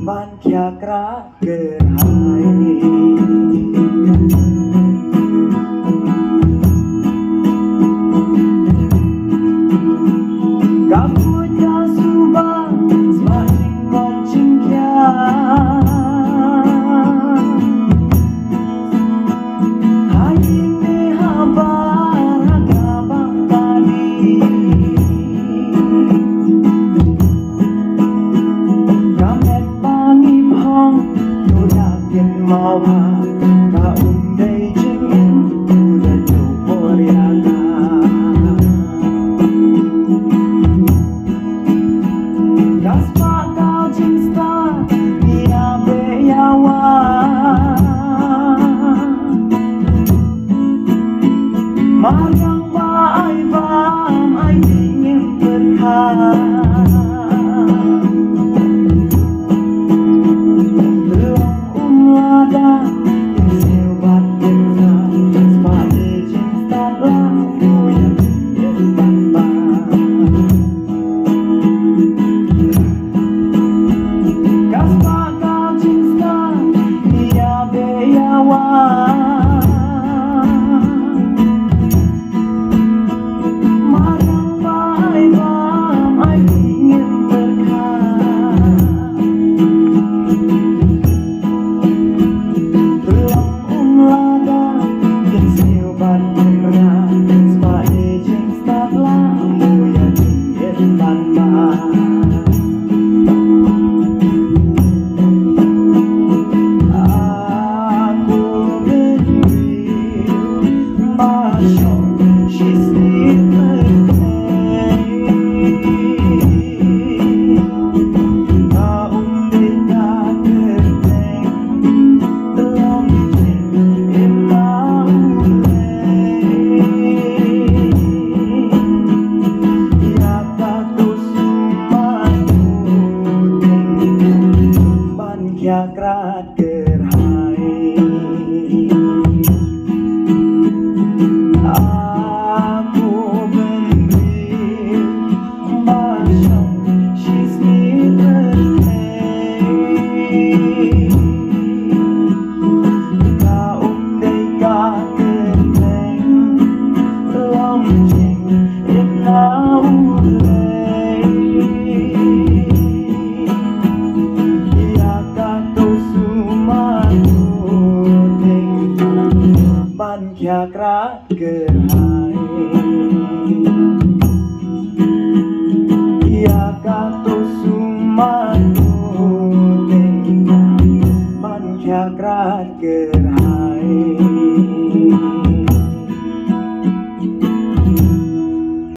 ban kya kra gerhai kamu ja subah semakin boncing kya hari me habar kabang tadi kamet pangi phong tu yakin mau ha ka undai jingin udah jauh riaga Gaspa kau cinta ia beyawa Mayang baai bam ai ingin berkah Belum umlada sebat cinta Sepati cinta lalu yang tanpa Gaspa kau cinta ia beyawa Mayang baai bam ai ingin berkah Belum umlada yang sebat cinta Sepati cinta lalu yang tanpa Kya krat gerhai aku bendil macam she's me kau undai keteng lonceng inau ban kya kra gerhai ia kato sumatu ban kya kra gerhai